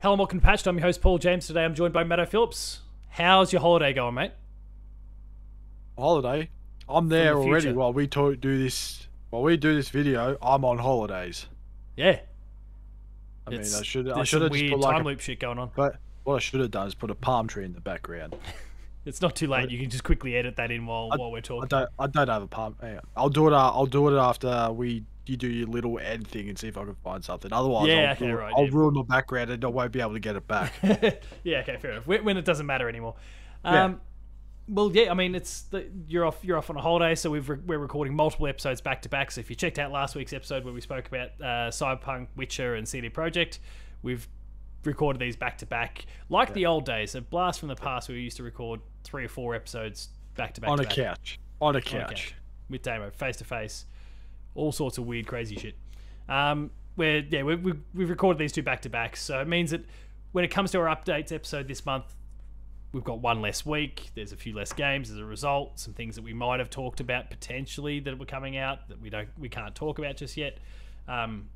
Hello, and welcome to Patched. I'm your host, Paul James. Today I'm joined by Matto Phillips. How's your holiday going, mate? Holiday? I'm there already while we do this. While we do this video, I'm on holidays. Yeah. I mean, I should have just put time like loop shit going on. But what I should have done is put a palm tree in the background. It's not too late. You can just quickly edit that in while we're talking. I don't have a palm. Hang on. I'll do it after you do your little ad thing and see if I can find something. Otherwise, I'll ruin my background and I won't be able to get it back. Yeah, okay, fair enough. When it doesn't matter anymore. Yeah. Well, yeah, I mean, you're off on a holiday, so we're recording multiple episodes back to back. So if you checked out last week's episode where we spoke about Cyberpunk, Witcher, and CD Projekt, we've recorded these back to back, like the old days. A blast from the past where we used to record 3 or 4 episodes back to back on a couch with Damo, face to face, all sorts of weird, crazy shit. We've recorded these 2 back to back, so it means that when it comes to our updates episode this month, we've got 1 less week. There's a few less games as a result. Some things that we might have talked about potentially that were coming out that we can't talk about just yet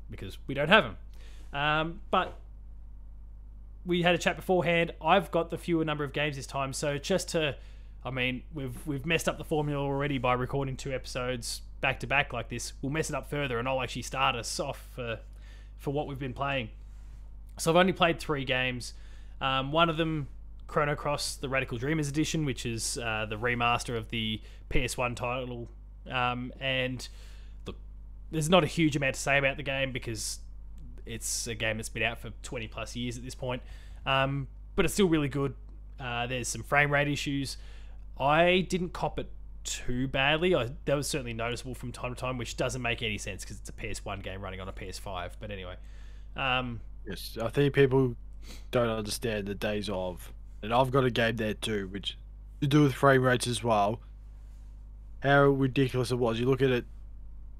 because we don't have them. But we had a chat beforehand. I've got the fewer number of games this time, so we've messed up the formula already by recording 2 episodes back to back like this. We'll mess it up further, and I'll actually start us off for what we've been playing. So I've only played 3 games. One of them, Chrono, the Radical Dreamers Edition, which is the remaster of the PS1 title. And look, there's not a huge amount to say about the game because it's a game that's been out for 20 plus years at this point. But it's still really good. There's some frame rate issues. I didn't cop it too badly. That was certainly noticeable from time to time, which doesn't make any sense because it's a PS1 game running on a PS5. But anyway. Yes, I think people don't understand the days of, and I've got a game there too, which to do with frame rates as well. How ridiculous it was. You look at it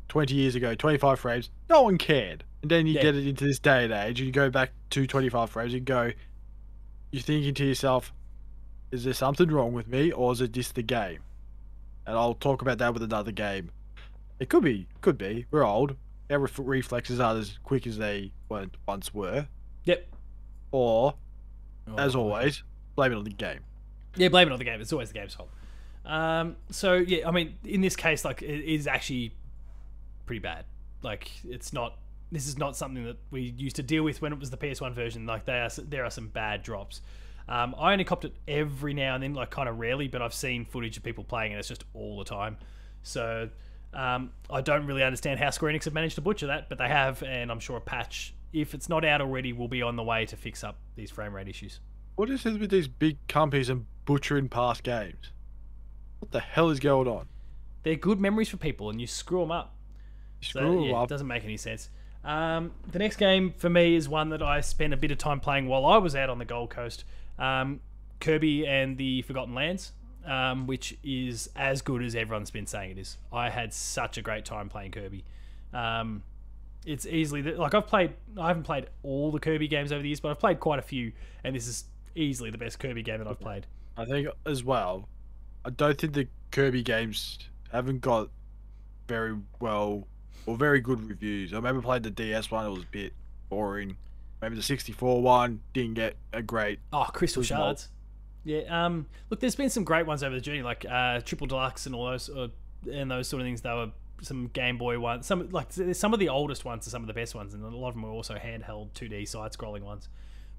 20 years ago, 25 frames, no one cared. And then you get it into this day and age, and you go back to 25 frames and you're thinking to yourself, is there something wrong with me, or is it just the game? And I'll talk about that with another game. It could be. We're old. Our reflexes aren't as quick as they once were. Yep. Or, as always, blame it on the game. Yeah, blame it on the game. It's always the game's fault. So, yeah, I mean, in this case, like, it is actually pretty bad. Like, this is not something that we used to deal with when it was the PS1 version. Like, there are some bad drops. I only copped it every now and then, like, kind of rarely, but I've seen footage of people playing, and it's just all the time. So, I don't really understand how Square Enix have managed to butcher that, but they have, and I'm sure a patch, if it's not out already, will be on the way to fix up these frame rate issues. What is it with these big companies and butchering past games? What the hell is going on? They're good memories for people, and you screw them up. It doesn't make any sense. The next game for me is one that I spent a bit of time playing while I was out on the Gold Coast. Kirby and the Forgotten Lands, which is as good as everyone's been saying it is. I had such a great time playing Kirby. It's easily I haven't played all the Kirby games over the years, but I've played quite a few, and this is easily the best Kirby game that I've played. I think as well, I don't think the Kirby games haven't got very well or very good reviews. I remember playing the DS one, it was a bit boring. Maybe the 64 one didn't get a great... Oh, Crystal Shards. Yeah, look, there's been some great ones over the journey, like Triple Deluxe and all those, and those sort of things. They were some Game Boy ones. Some of the oldest ones are some of the best ones, and a lot of them were also handheld 2D side-scrolling ones.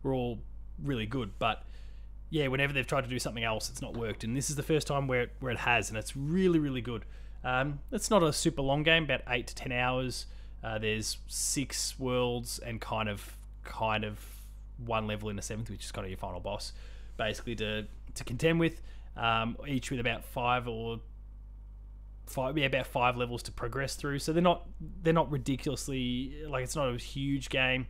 Were all really good, but yeah, whenever they've tried to do something else, it's not worked. And this is the first time where it has, and it's really, really good. It's not a super long game, about 8 to 10 hours. There's 6 worlds and kind of 1 level in the 7th, which is kind of your final boss, basically to contend with. Each with about 5 levels to progress through. So they're not ridiculously, like, it's not a huge game.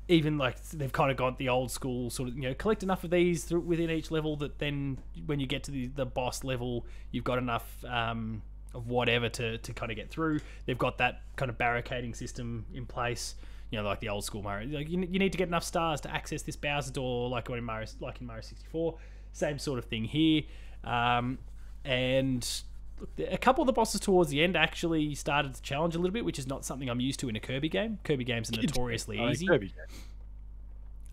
Even like they've kind of got the old school sort of, collect enough of these within each level that then when you get to the boss level, you've got enough of whatever to kind of get through. They've got that kind of barricading system in place, like the old school Mario. Like you need to get enough stars to access this Bowser door, like in Mario 64. Same sort of thing here. And a couple of the bosses towards the end actually started to challenge a little bit, which is not something I'm used to in a Kirby game. Kirby games are notoriously easy.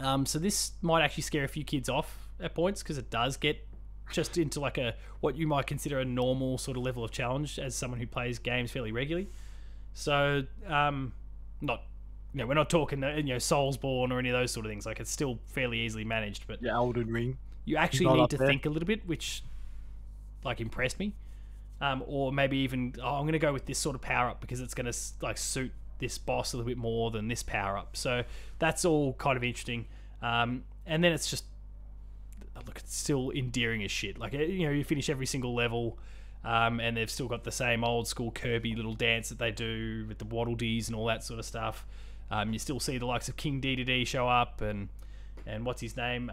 So this might actually scare a few kids off at points because it does get just into like a what you might consider a normal sort of level of challenge as someone who plays games fairly regularly. So not we're not talking Soulsborne or any of those sort of things. Like it's still fairly easily managed, but Yeah, Elden Ring. you actually need to think a little bit, which like impressed me. Or maybe even I'm going to go with this sort of power up because it's going to like suit this boss a little bit more than this power up. So that's all kind of interesting. And then it's just look, it's still endearing as shit. Like you finish every single level, and they've still got the same old school Kirby little dance that they do with the Waddle Dees and all that sort of stuff. You still see the likes of King D show up and what's his name?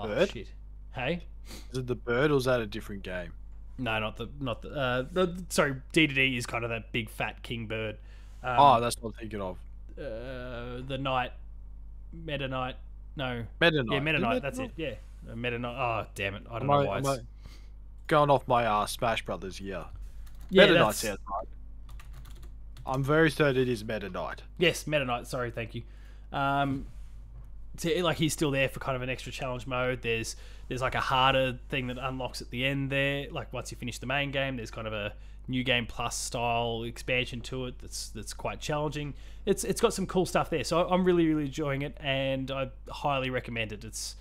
Bird? Shit. Hey? Is it the bird or is that a different game? No, not the sorry, D is kind of that big fat king bird. That's what I'm thinking of. The knight, Meta Knight. No. Meta Knight. Yeah, Meta Knight, that's it. Yeah. Meta Knight. Oh, damn it. I don't know why it's... Going off my Smash Brothers here. Yeah, Meta Knight sounds right. I'm very certain it is Meta Knight. Yes, Meta Knight. Sorry, thank you. So, like he's still there for kind of an extra challenge mode. There's like a harder thing that unlocks at the end there. Like once you finish the main game, there's kind of a new game plus style expansion to it that's quite challenging. It's got some cool stuff there. So I'm really enjoying it, and I highly recommend it. It's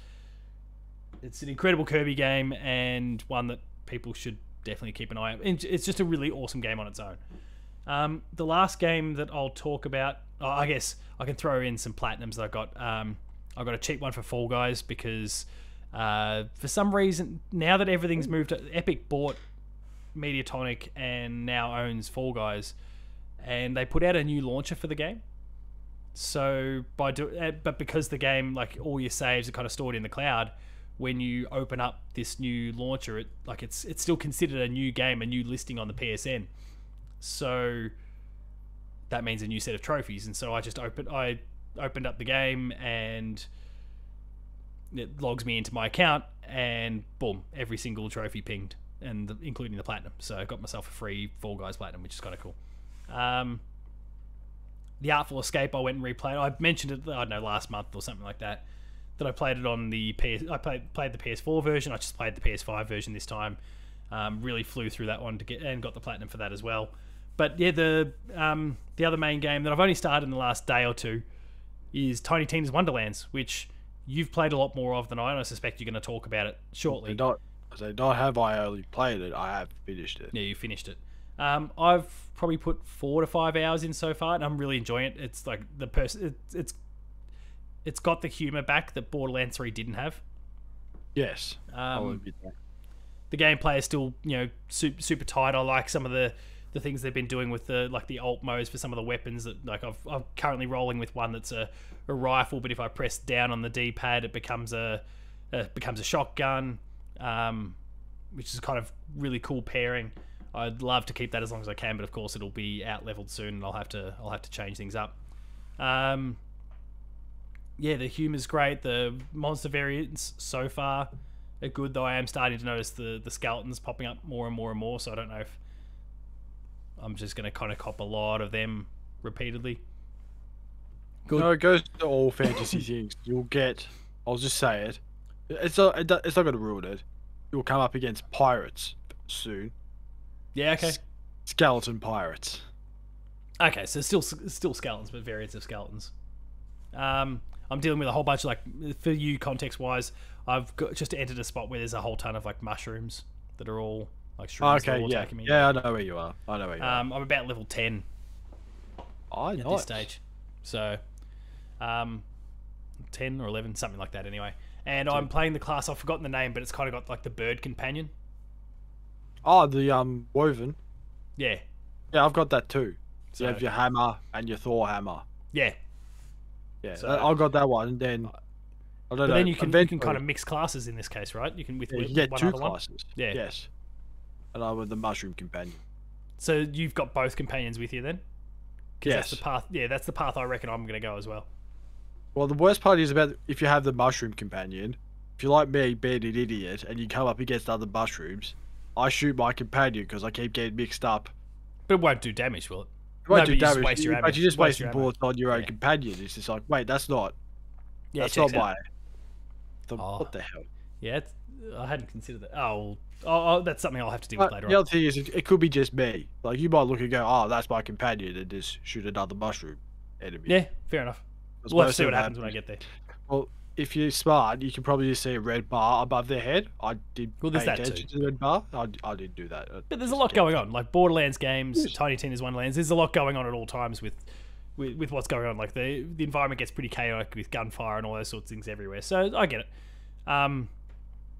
an incredible Kirby game and one that people should definitely keep an eye on. It's just a really awesome game on its own. The last game that I'll talk about, I guess I can throw in some platinums that I got. I got a cheap one for Fall Guys because for some reason, now that everything's moved, Epic bought Mediatonic and now owns Fall Guys, and they put out a new launcher for the game. So but because the game, like all your saves are kind of stored in the cloud, when you open up this new launcher, it's still considered a new game, a new listing on the PSN. So that means a new set of trophies, and so I opened up the game and it logs me into my account, and boom, every single trophy pinged, and including the platinum. So I got myself a free Fall Guys platinum, which is kind of cool. The Artful Escape I went and replayed. I mentioned it, I don't know, last month or something like that I played it on the I played the PS4 version. I just played the PS5 version this time. Really flew through that one and got the platinum for that as well. But yeah, the other main game that I've only started in the last day or two is Tiny Tina's Wonderlands, which you've played a lot more of than I, and I suspect you're going to talk about it shortly. Not have I only played it, I have finished it. Yeah, you finished it. I've probably put 4 to 5 hours in so far, and I'm really enjoying it. It's like it's got the humor back that Borderlands 3 didn't have. Yes, I'll admit that. The gameplay is still super tight. I like some of the things they've been doing with the alt modes for some of the weapons that I'm currently rolling with one that's a rifle, but if I press down on the D-pad it becomes a shotgun, which is kind of really cool pairing. I'd love to keep that as long as I can, but of course it'll be out leveled soon and I'll have to change things up. Yeah, the humor's great. The monster variants so far are good, though I am starting to notice the skeletons popping up more and more, so I don't know if I'm just going to kind of cop a lot of them repeatedly. Good. No, it goes to all fantasy things. You'll get, I'll just say it, it's not going to ruin it. You'll come up against pirates soon. Yeah, okay. Skeleton pirates. Okay, so still skeletons, but variants of skeletons. I'm dealing with a whole bunch of, for you, context-wise, I've just entered a spot where there's a whole ton of, mushrooms that are all, shrooms that are all attacking me. Yeah, I know where you are. I'm about level 10 at this stage. So, 10 or 11, something like that anyway. And I'm playing the class, I've forgotten the name, but it's kind of got, the bird companion. Oh, the, woven. Yeah. Yeah, I've got that too. So you have your hammer and your Thor hammer. Yeah. Yeah, so I got that one, and then I don't know. Then you can kind of mix classes in this case, right? You can you get one 2 other classes. One. Yeah. Yes. And I'm with the mushroom companion. So you've got both companions with you then? Yes. That's the path. Yeah, that's the path I reckon I'm going to go as well. Well, the worst part is about if you have the mushroom companion. If you're like me, being an idiot, and you come up against other mushrooms, I shoot my companion because I keep getting mixed up. But it won't do damage, will it? It won't do damage, waste your ammo. but you just waste bullets on your own companion. It's just like, wait, that's not Yeah, That's checks not out. what the hell? Yeah, I hadn't considered that. That's something I'll have to deal with later The on. other thing is, it could be just me. Like, you might look and go, "Oh, that's my companion," and just shoot another mushroom enemy. Yeah, fair enough. 'Cause We'll have to most see of what them happens when I get there. Well, if you're smart, you can probably just see a red bar above their head. I did Well, there's pay that attention too. to the red bar. I didn't do that. But there's a lot going on. Like Borderlands games, Tiny Tina's Wonderlands. There's a lot going on at all times with what's going on. Like the environment gets pretty chaotic with gunfire and all those sorts of things everywhere. So I get it.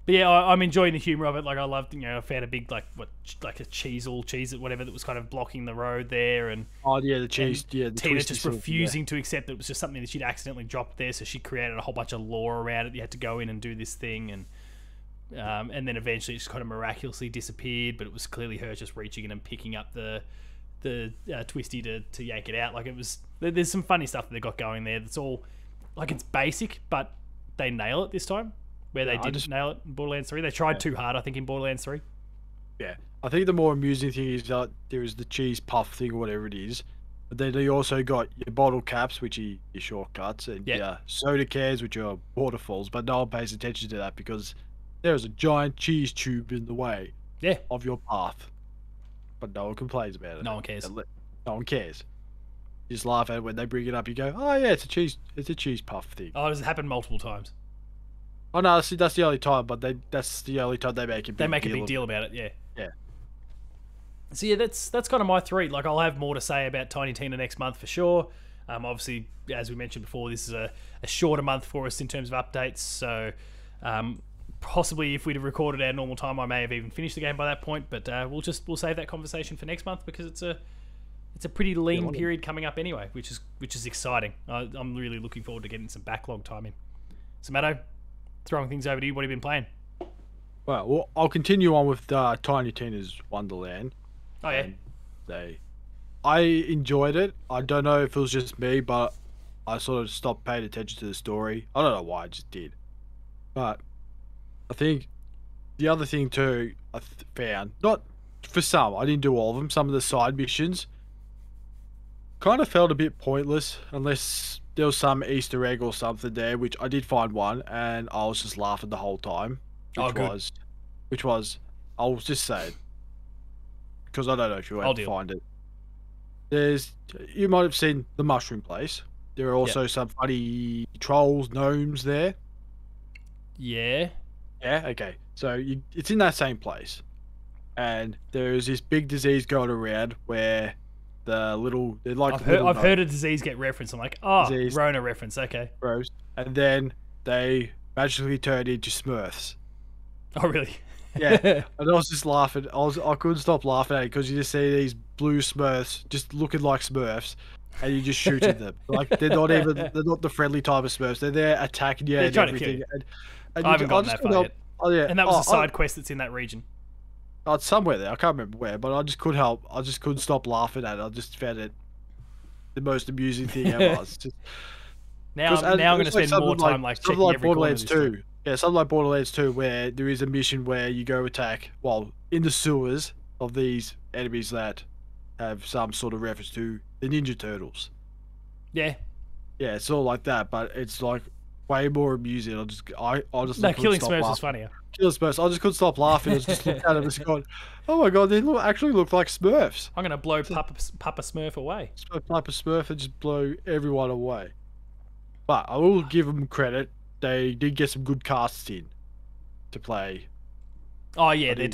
But yeah, I'm enjoying the humor of it. Like I loved, I found a big like a cheese whatever that was kind of blocking the road there, and Oh yeah, the cheese. Yeah, the Tina just sort of, refusing to accept that it was just something that she'd accidentally dropped there, so she created a whole bunch of lore around it. You had to go in and do this thing, and then eventually it just kind of miraculously disappeared. But it was clearly her just reaching in and picking up the twisty to yank it out. Like there's some funny stuff that they got going there. That's all like it's basic, but they nail it this time. Where they didn't nail it in Borderlands 3. They tried too hard, I think, in Borderlands 3. Yeah, I think the more amusing thing is that there is the cheese puff thing or whatever it is. But then you also got your bottle caps, which are your shortcuts, and your soda cans, which are waterfalls. But no one pays attention to that because there is a giant cheese tube in the way of your path. But no one complains about it. No one cares. No one cares. You just laugh at it when they bring it up. You go, "Oh yeah, it's a cheese puff thing." Oh, does it happen multiple times? Oh no, that's the only time. But that's the only time they make a big deal about it. Yeah. Yeah. So yeah, that's kind of my 3. Like I'll have more to say about Tiny Tina next month for sure. Obviously, as we mentioned before, this is a shorter month for us in terms of updates. So possibly if we'd have recorded our normal time, I may have even finished the game by that point. But we'll save that conversation for next month because it's a pretty lean period coming up anyway, which is exciting. I'm really looking forward to getting some backlog time in. So Matto, throwing things over to you. What have you been playing? Well, I'll continue on with Tiny Tina's Wonderland. Oh yeah. I enjoyed it. I don't know if it was just me, but I sort of stopped paying attention to the story. I don't know why, I just did. But I think the other thing too I found, not for some, I didn't do all of them. Some of the side missions kind of felt a bit pointless unless there was some Easter egg or something there, which I did find one, and I was just laughing the whole time. Which was, I'll just say it, because I don't know if you want to find it. You might have seen the mushroom place. There are also some funny trolls, gnomes there. Yeah. Yeah. Okay. So it's in that same place, and there's this big disease going around where they're like I've heard a disease get referenced. I'm like, Rona reference. Okay. Gross. And then they magically turned into Smurfs. Oh really? Yeah. And I was just laughing. I couldn't stop laughing at it because you just see these blue Smurfs just looking like Smurfs, and you just shoot at them. Like they're not the friendly type of Smurfs. They're there attacking you and everything. And I haven't gotten that far yet. Oh yeah. And that was a side quest that's in that region. Oh, it's somewhere there. I can't remember where, but I just couldn't help. I just couldn't stop laughing at it. I just found it the most amusing thing ever. It's just, now I'm going to spend more time checking every Borderlands corner 2. Yeah, something like Borderlands 2, where there is a mission where you go attack, in the sewers of these enemies that have some sort of reference to the Ninja Turtles. Yeah. Yeah, it's all like that, but it's like way more amusing. I just killing Smurfs is funnier. Killing Smurfs, I just couldn't stop laughing. I just looked at them and going, "Oh my god, they actually look like Smurfs." I'm gonna blow Papa Smurf away. Papa Smurf and just blow everyone away. But I will give them credit. They did get some good casts in to play. Oh yeah, they're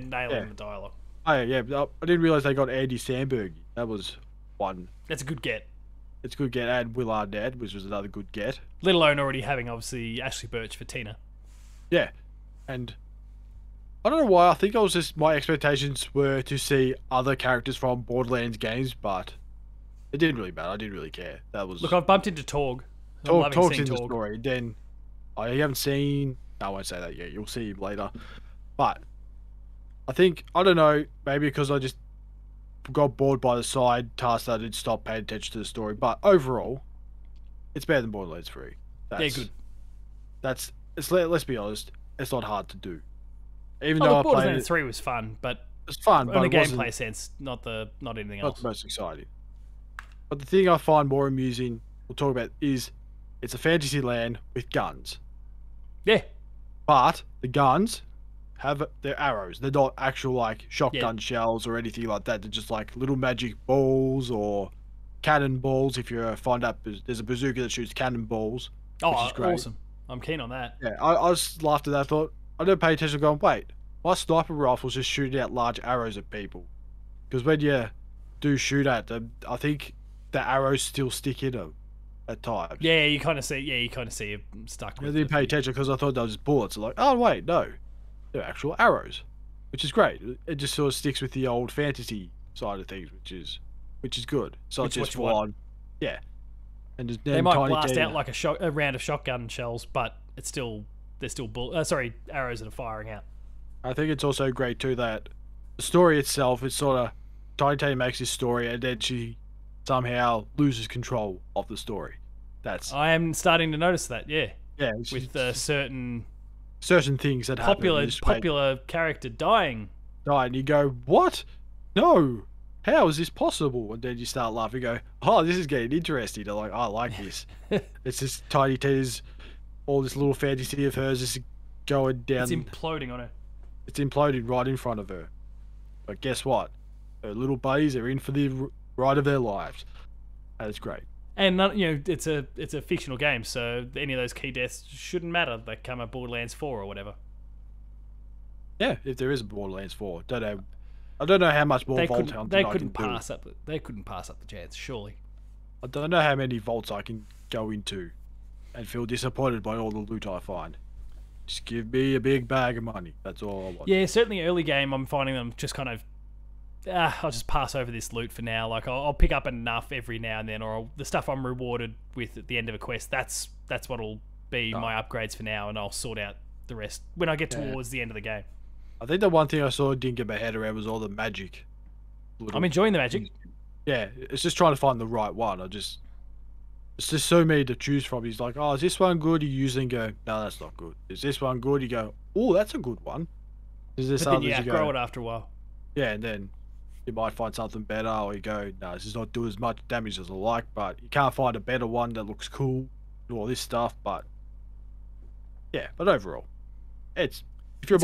nailing the dialogue. Oh yeah, I didn't realize they got Andy Samberg. That was one. That's a good get. It's a good get, and Will Arnett, which was another good get. Let alone already having obviously Ashley Birch for Tina. Yeah, and I don't know why. I think my expectations were to see other characters from Borderlands games, but it didn't really matter. I didn't really care. Look, I've bumped into Torg. Torg's in the story. Then I haven't seen. I won't say that yet. You'll see him later. But I don't know. Maybe because I just got bored by the side tasks, I did stop paying attention to the story. But overall, it's better than Borderlands 3. Good. Let's be honest. It's not hard to do. Even though Borderlands 3 was fun, but it's fun, in a gameplay sense, not anything else. Not the most exciting. But the thing I find more amusing, we'll talk about, is it's a fantasy land with guns. Yeah. But the guns they're arrows. They're not actual like shotgun shells or anything like that. They're just like little magic balls or cannonballs. If you're fond of, there's a bazooka that shoots cannonballs, which is great. Awesome. I'm keen on that. Yeah, I just laughed at that. I thought, I didn't pay attention going, wait, my sniper rifle's just shooting out large arrows at people. Because when you do shoot at them, I think the arrows still stick in them at times. Yeah, you kind of see it stuck with I didn't pay attention because I thought they were just bullets. I'm like, oh, wait, no. They're actual arrows, which is great. It just sort of sticks with the old fantasy side of things, which is good. So it's just one. Yeah. And just they might blast out like a round of shotgun shells, but it's still they're still arrows that are firing out. I think it's also great too that the story itself is sort of Tiny Tina makes this story and then she somehow loses control of the story. I am starting to notice that. Yeah. Yeah. With certain things that happen. Popular character dying. And you go, what? No. How is this possible? And then you start laughing, go, oh, this is getting interesting. They're like, oh, I like this. It's just Tiny Tina's, all this little fantasy of hers is going down. It's imploding on her. It's imploding right in front of her. But guess what? Her little buddies are in for the ride of their lives. And it's great. And it's a fictional game, so any of those key deaths shouldn't matter. They come at Borderlands 4 or whatever. Yeah, if there is a Borderlands 4, I don't know how much more vault hunting they couldn't pass up the chance, surely. I don't know how many vaults I can go into and feel disappointed by all the loot I find. Just give me a big bag of money. That's all I want. Yeah, certainly early game, I'm finding them just kind of, I'll just pass over this loot for now. Like I'll pick up enough every now and then, or the stuff I'm rewarded with at the end of a quest. That's what'll be my upgrades for now, and I'll sort out the rest when I get towards the end of the game. I think the one thing I saw didn't get my head around was all the magic. I'm enjoying the magic. Yeah, it's just trying to find the right one. It's just so many to choose from. He's like, oh, is this one good? You use it and go, no, that's not good. Is this one good? You go, oh, that's a good one. Is this but then you outgrow it after a while. Yeah, and then you might find something better, or you go, no, this is not doing as much damage as I like, but you can't find a better one that looks cool, do all this stuff, but yeah, but overall, if you're a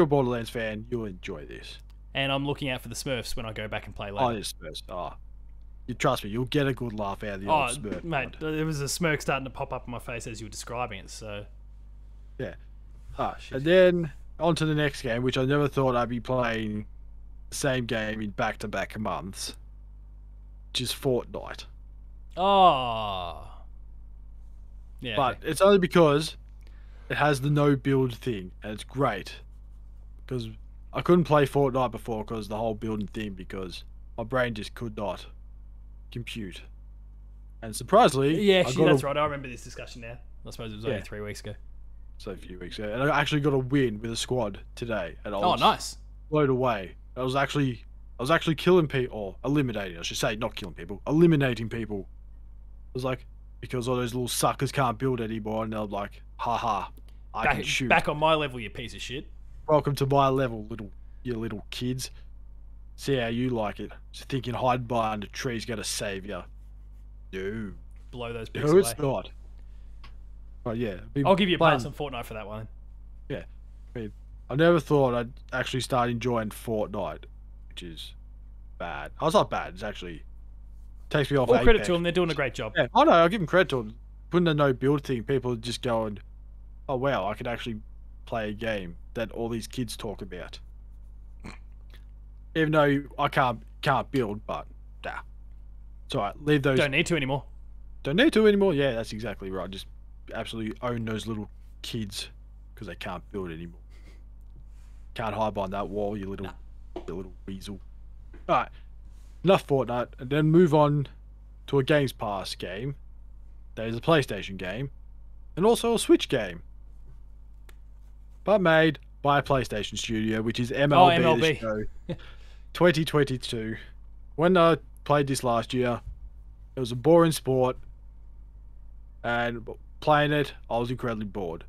Borderlands fan, you'll enjoy this. And I'm looking out for the Smurfs when I go back and play later. Oh, yes, Smurfs. Oh, you trust me, you'll get a good laugh out of the old Smurf. Mate, there was a smirk starting to pop up on my face as you were describing it, so... Yeah. And then, on to the next game, which I never thought I'd be playing the same game in back-to-back months, which is Fortnite. Oh. Yeah. But it's only because it has the no-build thing, and it's great. Because I couldn't play Fortnite before because the whole building thing, because my brain just could not compute. And surprisingly... Yeah, that's right. I remember this discussion now. I suppose it was only 3 weeks ago. So a few weeks ago. And I actually got a win with a squad today. And I was nice. Blown away. I was actually killing people, or eliminating, I should say, not killing people, eliminating people. It was like, because all those little suckers can't build anymore, and they're like, haha, I can shoot. Back on my level, you piece of shit. Welcome to my level, you little kids. See how you like it. So thinking hide behind a tree's gonna save you. No. Blow those bricks away. No, it's not. But yeah. I'll give you a pass on Fortnite for that one. Yeah. I never thought I'd actually start enjoying Fortnite, which is bad. Oh, it's not bad. It's actually takes me off. All credit to them. They're doing a great job. Yeah. Oh no, I'll give them credit to them. Putting the no build thing, people are just going, oh wow, I could actually play a game that all these kids talk about. Even though I can't build, but nah. It's alright. Leave those. Don't need to anymore. Don't need to anymore. Yeah, that's exactly right. Just absolutely own those little kids because they can't build anymore. Can't hide behind that wall, you little weasel. Alright, enough Fortnite, and then move on to a Games Pass game. That is a PlayStation game, and also a Switch game. But made by a PlayStation studio, which is MLB. The Show 2022. When I played this last year, it was a boring sport, and playing it, I was incredibly bored.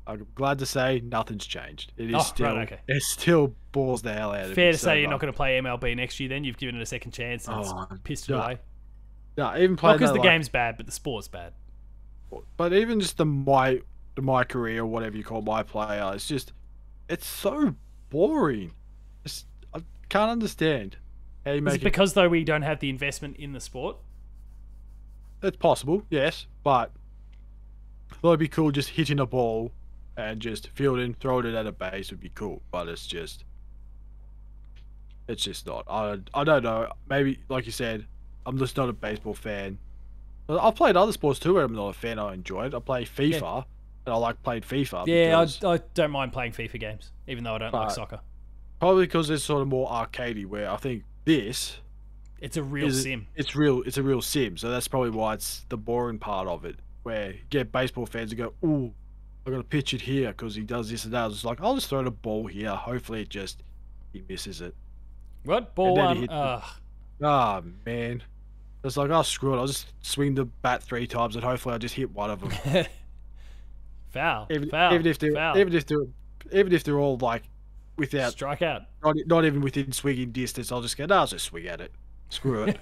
I'm glad to say nothing's changed. It is it still bores the hell out of me. Fair to say you're not going to play MLB next year then? You've given it a second chance and it's pissed it away? No, even Not playing because that, the like, game's bad, but the sport's bad. but even just my career, or whatever you call my player, it's so boring. I can't understand how you Is make it it. because though we don't have the investment in the sport? It's possible, yes, but I thought it'd be cool just hitting a ball and just fielding, throwing it at a base would be cool. But it's just not. I don't know. Maybe like you said, I'm just not a baseball fan. But I've played other sports too where I'm not a fan. I enjoy it. I play FIFA, and I like playing FIFA. Yeah, because, I don't mind playing FIFA games, even though I don't like but soccer. probably because it's sort of more arcadey. Where I think this It's a real sim. it's real. It's a real sim. So that's probably why it's the boring part of it. Where you get baseball fans who go, "Ooh, I got to pitch it here because he does this and that." It's like I'll just throw the ball here. Hopefully, he misses it. What? Ball then he one? hit Ugh. Ah, man. It's like, oh, screw it. I'll just swing the bat 3 times and hopefully I just hit one of them. Foul. Even, Foul. even if they're Foul. even if they're all like without Strike out. not even within swinging distance, I'll just go, no, I'll just swing at it. Screw it.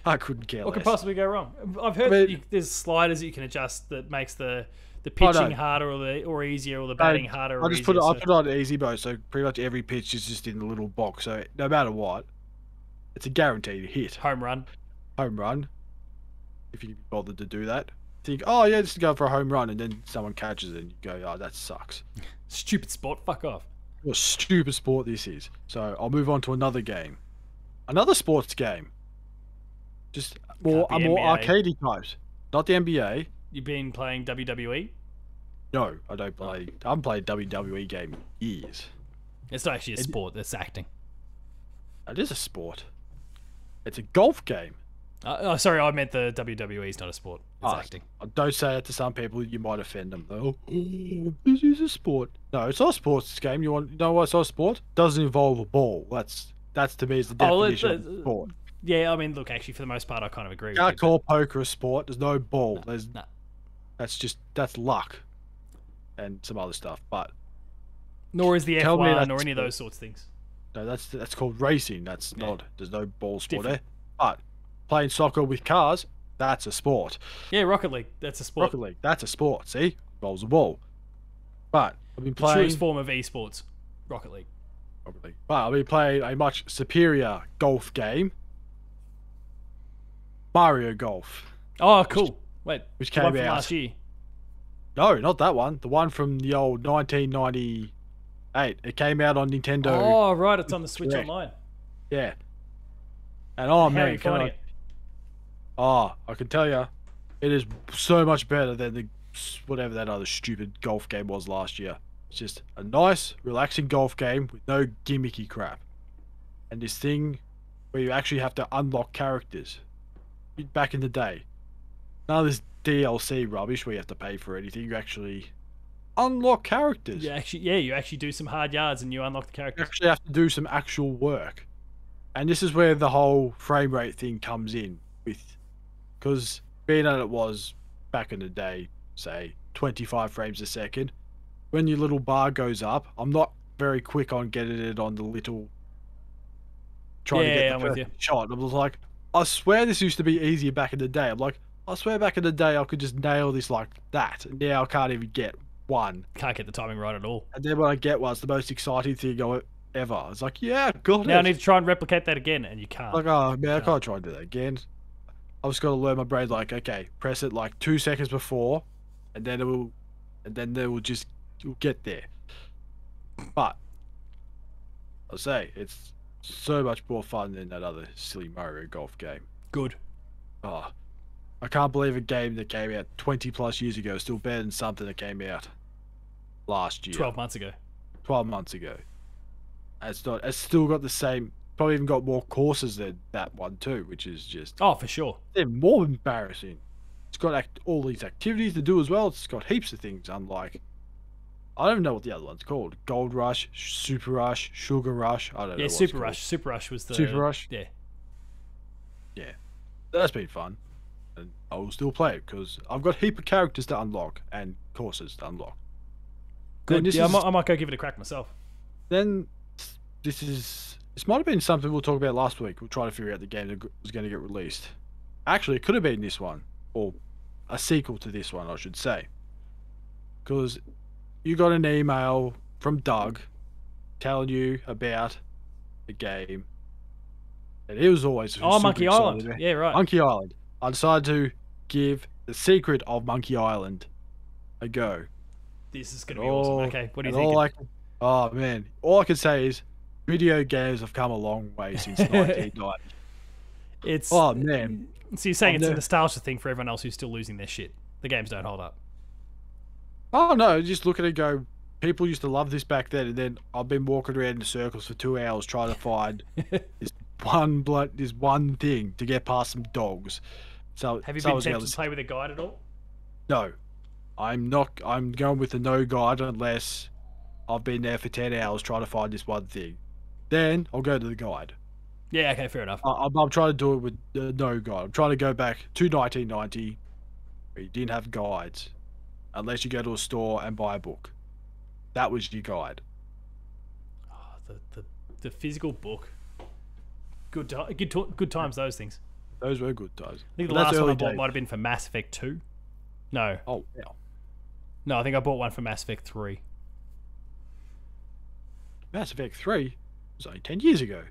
I couldn't care What less. could possibly go wrong? I've heard there's sliders that you can adjust that makes the pitching harder or easier, or the batting harder or I just easier. I put it on easy mode, so pretty much every pitch is just in the little box. So no matter what, it's a guaranteed hit. Home run. Home run. If you bothered to do that. Think, oh yeah, just go for a home run, and then someone catches it and you go, oh, that sucks. Stupid sport. Fuck off. What a stupid sport this is. So I'll move on to another game. Another sports game. Just more arcadey types. Not the NBA. You've been playing WWE? No, I don't play. I haven't played WWE game in years. It's not actually a sport, it's acting. It is a sport. It's a golf game. Sorry, I meant the WWE is not a sport. It's acting. Don't say it to some people, you might offend them though. Oh, this is a sport. No, it's not a sports game. You know what's not a sport? Doesn't involve a ball. That's to me is the definition of sport. Yeah, I mean, look, actually, for the most part, I kind of agree with you. Can't call poker a sport. There's no ball. No. That's luck and some other stuff. But nor is the F1 or any of those sorts of things. No, that's called racing. That's not. There's no ball sport there. But playing soccer with cars, that's a sport. Yeah, Rocket League, that's a sport. Rocket League, that's a sport. See, involves a ball. But I've been playing the truest form of esports, Rocket League. But I've been playing a much superior golf game, Mario Golf. Oh, cool. Wait, which came out last year? No, not that one. The one from the old 1998. It came out on Nintendo. Oh, right. It's on the Switch Online. Yeah. And oh, man. How are you finding it? Oh, I can tell you, it is so much better than whatever that other stupid golf game was last year. It's just a nice, relaxing golf game with no gimmicky crap. And this thing where you actually have to unlock characters. Back in the day. None of this DLC rubbish where you have to pay for anything. You actually unlock characters. You actually do some hard yards and you unlock the characters. You actually have to do some actual work. And this is where the whole frame rate thing comes in with, because being that it was back in the day, say 25 frames a second, when your little bar goes up, I'm not very quick on getting it on the little trying to get the perfect shot. I was like, I swear this used to be easier back in the day. I'm like, I swear back in the day I could just nail this like that. And now I can't even get one. Can't get the timing right at all. And then when I get one, it's the most exciting thing ever. It's like, yeah, got it. Now I need to try and replicate that again, and you can't. Like, oh man, I can't try and do that again. I just got to learn my brain. Like, okay, press it like 2 seconds before, and then you'll get there. But I'll say it's so much more fun than that other silly Mario Golf game. Good. Oh, I can't believe a game that came out 20 plus years ago is still better than something that came out last year. 12 months ago. 12 months ago. And it's still got the same, probably even got more courses than that one too, which is just... Oh, for sure. They're more embarrassing. It's got all these activities to do as well. It's got heaps of things, unlike... I don't even know what the other one's called. Gold Rush, Super Rush, Sugar Rush. I don't know. Yeah, Super Rush. Super Rush was the... Super Rush? Yeah. Yeah. That's been fun. And I will still play it because I've got a heap of characters to unlock and courses to unlock. Good. Yeah, I might go give it a crack myself. Then this might have been something we'll talk about last week. We'll try to figure out the game that was going to get released. Actually, it could have been this one, or a sequel to this one, I should say, because you got an email from Doug telling you about the game, and he was always super Monkey excited Island. about Yeah, right. Monkey Island. I decided to give the secret of Monkey Island a go. This is gonna be awesome. Okay, what do you think? Oh man, all I can say is video games have come a long way since 1990. It's Oh man. So you're saying it's a nostalgia thing for everyone else who's still losing their shit. The games don't hold up. Oh no, just look at it and go, people used to love this back then, and then I've been walking around in circles for 2 hours trying to find this one thing to get past some dogs. So have you been tempted to play with a guide at all? No. I'm not. I'm going with the no guide unless I've been there for 10 hours trying to find this one thing. Then I'll go to the guide. Yeah, okay, fair enough. I'm trying to do it with the no guide. I'm trying to go back to 1990 where you didn't have guides unless you go to a store and buy a book. That was your guide. Oh, the physical book. Good times, those things. Those were good times. I think the last one I bought might have been for Mass Effect 2. No. Oh, yeah. No, I think I bought one for Mass Effect 3. Mass Effect 3 was only 10 years ago.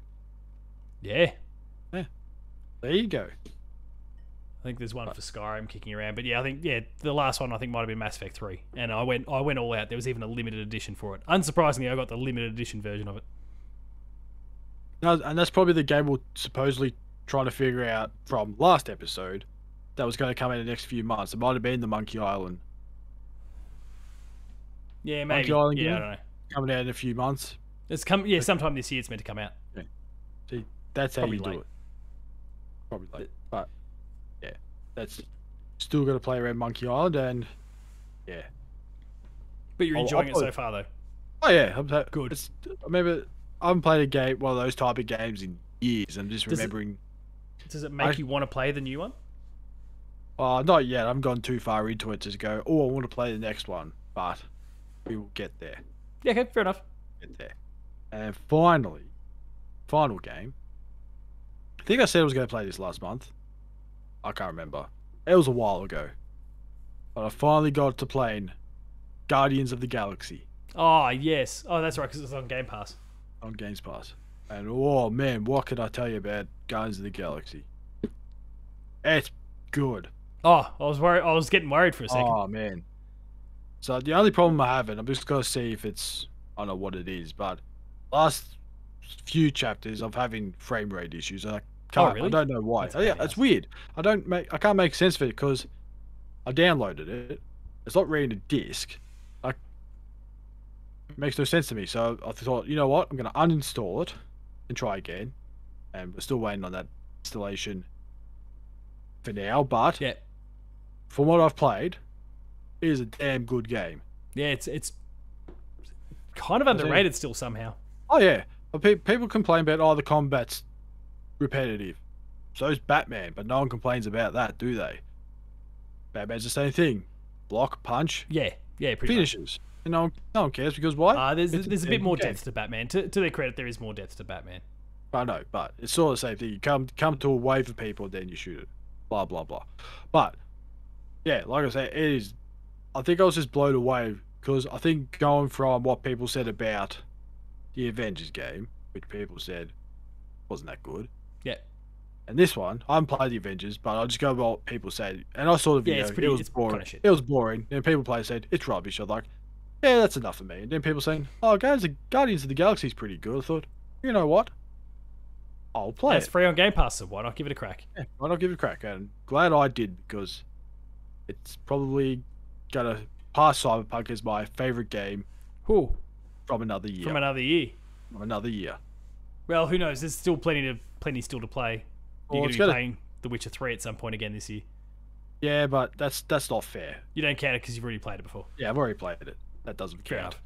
Yeah. Yeah. There you go. I think there's one for Skyrim kicking around, but yeah, I think the last one I think might have been Mass Effect 3, and I went all out. There was even a limited edition for it. Unsurprisingly, I got the limited edition version of it. No, and that's probably the game we're supposedly trying to figure out from last episode that was going to come in the next few months. It might have been the Monkey Island. Yeah, maybe. Monkey Island I don't know. Coming out in a few months. It's sometime this year. It's meant to come out. Yeah. See, that's how Probably you late. do it. Probably late, but yeah, that's still going to play around Monkey Island, and yeah. But you're enjoying it so far, though. Oh yeah, Good. I remember I haven't played one of those type of games in years. I'm just remembering. Does it make you want to play the new one? Not yet. I haven't gone too far into it to go, oh, I want to play the next one, but we will get there. Yeah, okay, fair enough. Get there. And finally, final game. I think I said I was going to play this last month. I can't remember. It was a while ago. But I finally got to playing Guardians of the Galaxy. Oh, yes. Oh, that's right, because it's on Game Pass. On Games Pass. And oh man, what can I tell you about Guardians of the Galaxy? It's good. Oh, I was worried. I was getting worried for a second. Oh man. So the only problem I have, and I'm just gonna see if it's, I don't know what it is, but last few chapters I'm having frame rate issues. And really? I don't know why. Yeah, it's weird. I can't make sense of it because I downloaded it. It's not reading a disc. It makes no sense to me. So I thought, you know what? I'm gonna uninstall it and try again. And we're still waiting on that installation for now. But yeah, from what I've played, it is a damn good game. Yeah, it's kind of underrated still somehow. Oh yeah, but people complain about the combat's repetitive. So's Batman, but no one complains about that, do they? Batman's the same thing. Block, punch. Yeah, pretty finishes. much. And no one cares because why? There's a bit more depth to Batman. To their credit, there is more depth to Batman. I know, but it's sort of the same thing. You come to a wave of people, then you shoot it. Blah blah blah. But yeah, like I said, it is. I think I was just blown away because I think going from what people said about the Avengers game, which people said wasn't that good. Yeah. And this one, I haven't played the Avengers, but I just go by what people said, and I saw the video. It was boring. Kind of shit. It was boring. And people said it's rubbish. I was like, yeah, that's enough for me. And then people saying, oh, Guardians of the Galaxy is pretty good. I thought, you know what? I'll play it. It's free on Game Pass, so why not give it a crack? Yeah, why not give it a crack? And glad I did because it's probably gonna pass Cyberpunk as my favorite game. Who? From another year. From another year. From another year. Well, who knows? There's still plenty still to play. You're going to be playing The Witcher 3 at some point again this year. Yeah, but that's not fair. You don't count it because you've already played it before. Yeah, I've already played it. That doesn't Fair count. enough.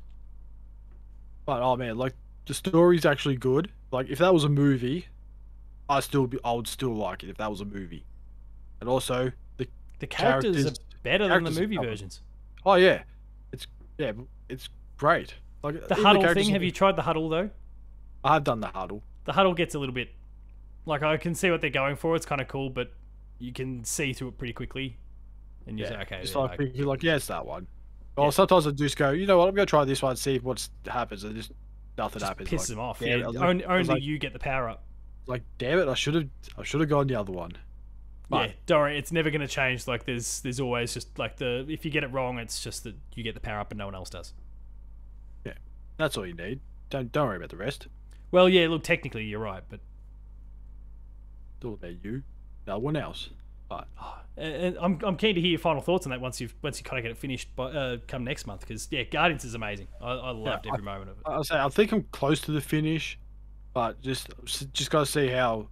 But oh man, like the story's actually good. Like if that was a movie, I would still like it if that was a movie. And also the characters are better than the movie versions. Oh yeah, it's great. Like the huddle thing. Have you tried the huddle though? I have done the huddle. The huddle gets a little bit. Like I can see what they're going for. It's kind of cool, but you can see through it pretty quickly, and you say, okay, It's yeah, like you're like, yeah, it's that one. Or sometimes I just go, you know what, I'm gonna try this one, see what happens, and just nothing happens. pisses them off. Yeah, only only you get the power up. Like, damn it, I should have gone the other one. But, yeah, don't worry, it's never going to change. Like, there's always just like if you get it wrong, it's just that you get the power up and no one else does. Yeah, that's all you need. Don't worry about the rest. Well, yeah, look, technically you're right, but It's all about you, no one else. But and I'm keen to hear your final thoughts on that once you kind of get it finished, come next month, because yeah, Guardians is amazing. I loved every moment of it. I think I'm close to the finish, but just gotta see how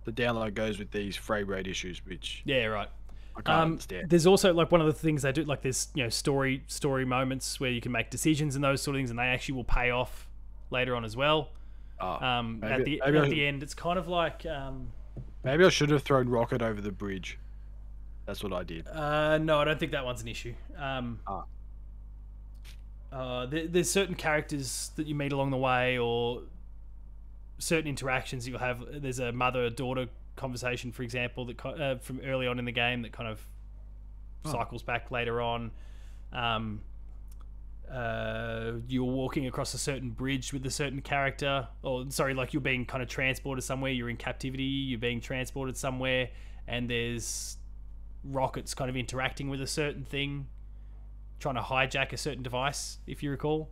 the download goes with these frame rate issues, which yeah, right. I can't understand. There's also like one of the things they do, like there's story moments where you can make decisions and those sort of things, and they actually will pay off later on as well. At the end, it's kind of like maybe I should have thrown Rocket over the bridge. That's what I did. No, I don't think that one's an issue. There's certain characters that you meet along the way, or certain interactions you'll have. There's a mother-daughter conversation, for example, that from early on in the game that kind of cycles back later on. You're walking across a certain bridge with a certain character, or sorry, like you're being kind of transported somewhere. You're in captivity. You're being transported somewhere, and there's Rocket's kind of interacting with a certain thing, trying to hijack a certain device, if you recall.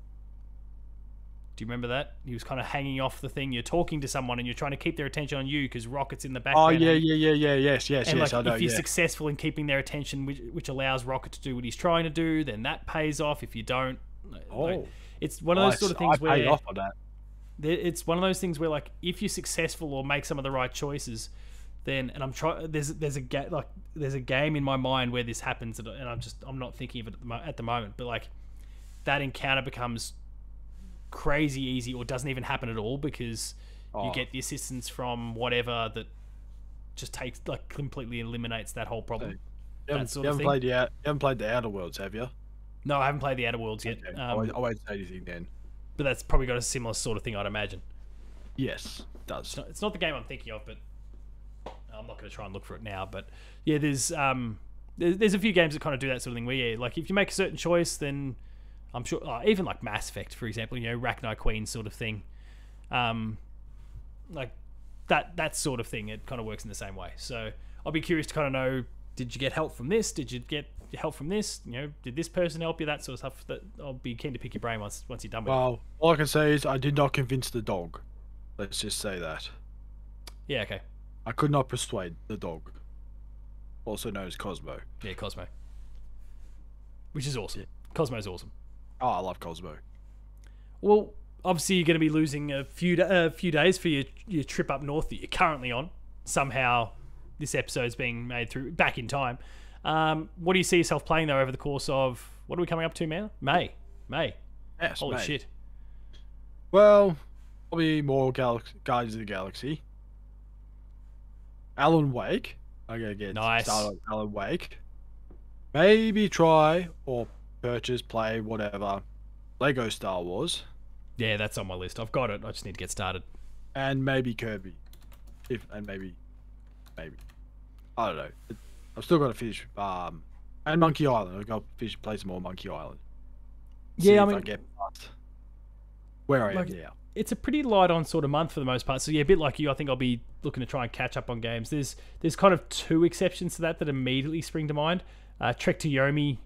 Do you remember that? He was kind of hanging off the thing. You're talking to someone and you're trying to keep their attention on you because Rocket's in the background. Oh, yes, and like, I know, if you're successful in keeping their attention, which allows Rocket to do what he's trying to do, then that pays off. If you don't, it's one of those sort of things where... I paid off on that. It's one of those things where, like, if you're successful or make some of the right choices, then... And I'm trying... There's a game in my mind where this happens, and I'm not thinking of it at the moment, but, like, that encounter becomes crazy easy, or doesn't even happen at all, because you get the assistance from whatever that just takes, like, completely eliminates that whole problem. You haven't played the Outer Worlds, have you? No, I haven't played the Outer Worlds yet. Okay. I won't say anything then. But that's probably got a similar sort of thing, I'd imagine. Yes, it does. It's not the game I'm thinking of, but I'm not going to try and look for it now. But yeah, there's a few games that kind of do that sort of thing where, yeah, like if you make a certain choice, then I'm sure, even like Mass Effect, for example, Rachni Queen sort of thing, like that sort of thing, it kind of works in the same way. So I'll be curious to kind of know, did you get help from this? Did you get help from this? Did this person help you? That sort of stuff. That I'll be keen to pick your brain once you're done with it. Well, all I can say is I did not convince the dog. Let's just say that. Yeah, okay. I could not persuade the dog, also known as Cosmo. Yeah, Cosmo. Which is awesome. Yeah. Cosmo's awesome. Oh, I love Cosmo. Well, obviously you're going to be losing a few days for your trip up north that you're currently on. Somehow this episode's being made back in time. What do you see yourself playing, though, over the course of... What are we coming up to, man? May. Yes, Holy May. shit. Well, probably more Guardians of the Galaxy. Alan Wake. I'm going to get started on Alan Wake. Maybe try or purchase, play, whatever, Lego Star Wars. Yeah, that's on my list. I've got it. I just need to get started. And maybe Kirby. Maybe. I don't know. I've still got to finish. And Monkey Island. I've got to play some more Monkey Island. See if I get past where I am now. It's a pretty light on sort of month for the most part. So yeah, a bit like you, I think I'll be looking to try and catch up on games. There's kind of two exceptions to that immediately spring to mind. Trek to Yomi,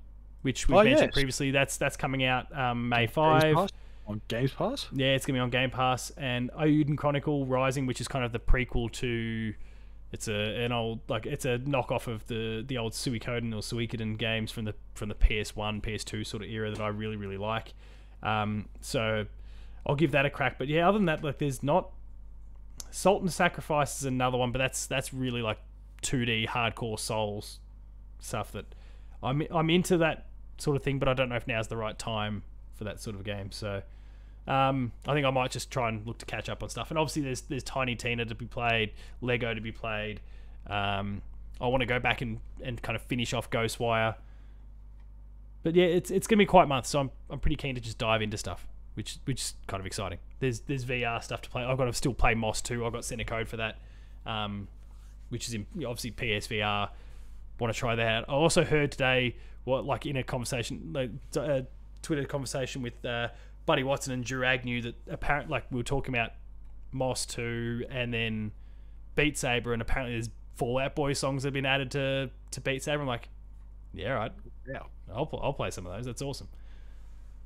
which we mentioned previously, that's coming out May 5. On Games Pass? Yeah, it's going to be on Game Pass. And Eiyuden Chronicle Rising, which is kind of the prequel to... It's a knockoff of the old Suikoden or Suikoden games from the PS1, PS2 sort of era that I really, really like. So I'll give that a crack. But yeah, other than that, like there's not... Salt and Sacrifice is another one, but that's really like 2D hardcore Souls stuff that I'm into that sort of thing, but I don't know if now's the right time for that sort of game. So I think I might just try and look to catch up on stuff. And obviously there's Tiny Tina to be played, Lego to be played. I want to go back and kind of finish off Ghostwire. But yeah, it's gonna be quite a month, so I'm pretty keen to just dive into stuff, which is kind of exciting. There's VR stuff to play. I've got to still play Moss 2. I've got center code for that, which is obviously PSVR. Want to try that out. I also heard today, in a conversation, Twitter conversation with Buddy Watson and Drew Agnew, that apparently, we were talking about Moss 2 and then Beat Saber, and apparently there's Fallout Boy songs that have been added to Beat Saber. I'm like, yeah, right. Yeah. I'll play some of those. That's awesome.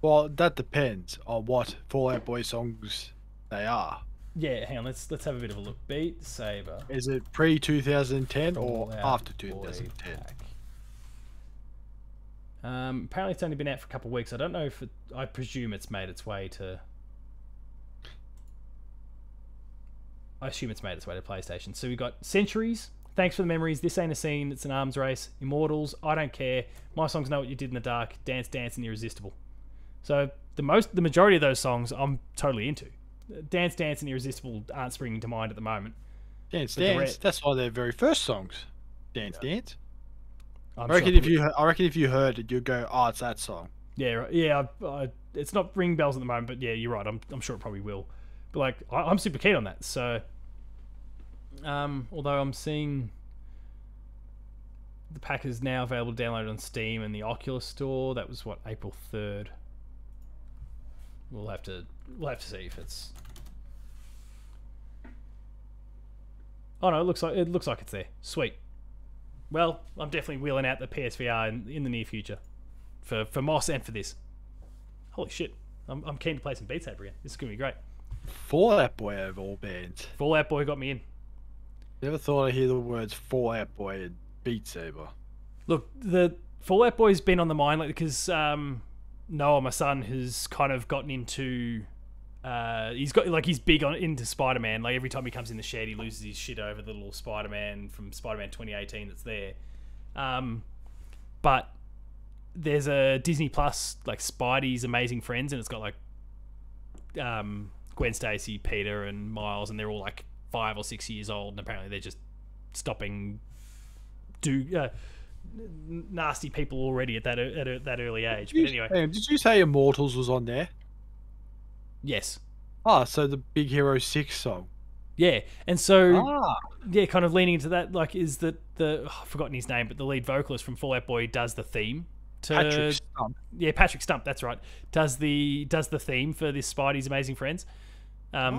Well, that depends on what Fallout Boy songs they are. Yeah, hang on. Let's have a bit of a look. Beat Saber. Is it pre-2010 or after 2010? Apparently it's only been out for a couple of weeks. I don't know if I presume it's made its way to. I assume it's made its way to PlayStation. So we've got Centuries. Thanks for the memories. This ain't a scene. It's an arms race. Immortals. I don't care. My songs know what you did in the dark. Dance, dance, and irresistible. So the majority of those songs I'm totally into. Dance, dance, and irresistible aren't springing to mind at the moment. Dance, dance. That's one of their very first songs. Dance, dance. I reckon if you heard it, you'd go, "Oh, it's that song." Yeah, right. Yeah. It's not ringing bells at the moment, but yeah, you're right. I'm sure it probably will. But I'm super keen on that. So, although I'm seeing the pack is now available to download on Steam and the Oculus Store. That was April 3rd. We'll have to see if it's. Oh no, it looks like it's there. Sweet. Well, I'm definitely wheeling out the PSVR in the near future, for Moss and for this. Holy shit! I'm keen to play some Beat Saber again. This is gonna be great. Fallout Boy of all bands. Fallout Boy got me in. Never thought I'd hear the words Fallout Boy and Beat Saber. Look, the Fallout Boy's been on the mind because Noah, my son, has kind of gotten into. He's big into Spider-Man. Like every time he comes in the shed, he loses his shit over the little Spider-Man from Spider-Man 2018 that's there. But there's a Disney Plus Spidey's Amazing Friends, and it's got Gwen Stacy, Peter, and Miles, and they're all 5 or 6 years old, and apparently they're just stopping nasty people already at that early age. But anyway, did you say Immortals was on there? Yes. Ah, so the Big Hero 6 song. Yeah, and so yeah, kind of leaning into that, is that I've forgotten his name, but the lead vocalist from Fall Out Boy does the theme to Patrick Stump. Yeah, Patrick Stump, that's right. Does the theme for this Spidey's Amazing Friends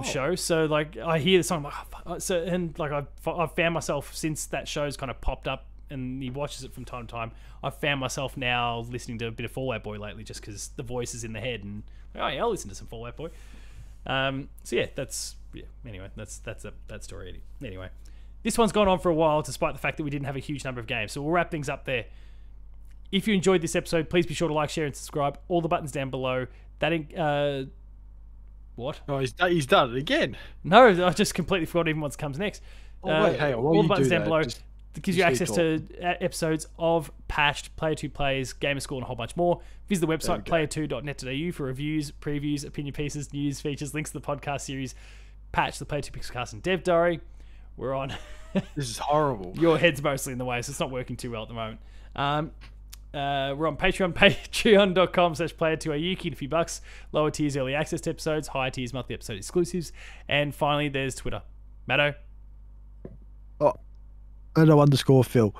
show. So I hear the song, I've found myself, since that show's kind of popped up and he watches it from time to time, I've found myself now listening to a bit of Fall Out Boy lately, just because the voice is in the head, and I'll listen to some Fall Out Boy. So yeah, anyway, that's that story. Anyway, this one's gone on for a while, despite the fact that we didn't have a huge number of games. So we'll wrap things up there. If you enjoyed this episode, please be sure to like, share, and subscribe. All the buttons down below. What? Oh, he's done it again. No, I just completely forgot even what comes next. Wait, hang on. All the buttons down below. It gives you access to episodes of Patched, Player 2 Plays, Gamer School, and a whole bunch more. Visit the website player2.net.au for reviews, previews, opinion pieces, news, features, links to the podcast series, Patch, the Player 2 Pixelcast, and Dev Diary. We're on. This is horrible. Your head's mostly in the way, so it's not working too well at the moment. We're on Patreon, patreon.com/player2au. Key to a few bucks. Lower tiers, early access to episodes. Higher tiers, monthly episode exclusives. And finally, there's Twitter. Matto. Matto_Phil.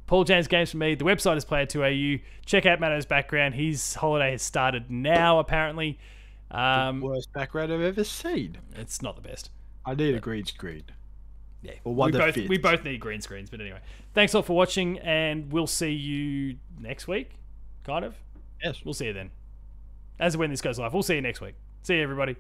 Paul James Games for me. The website is player2au. Check out Matto's background. His holiday has started now, apparently. The worst background I've ever seen. It's not the best. I need a green screen. Yeah, or one we both need green screens. But anyway, thanks all for watching, and we'll see you next week. Kind of. Yes. We'll see you then. As when this goes live, we'll see you next week. See you, everybody.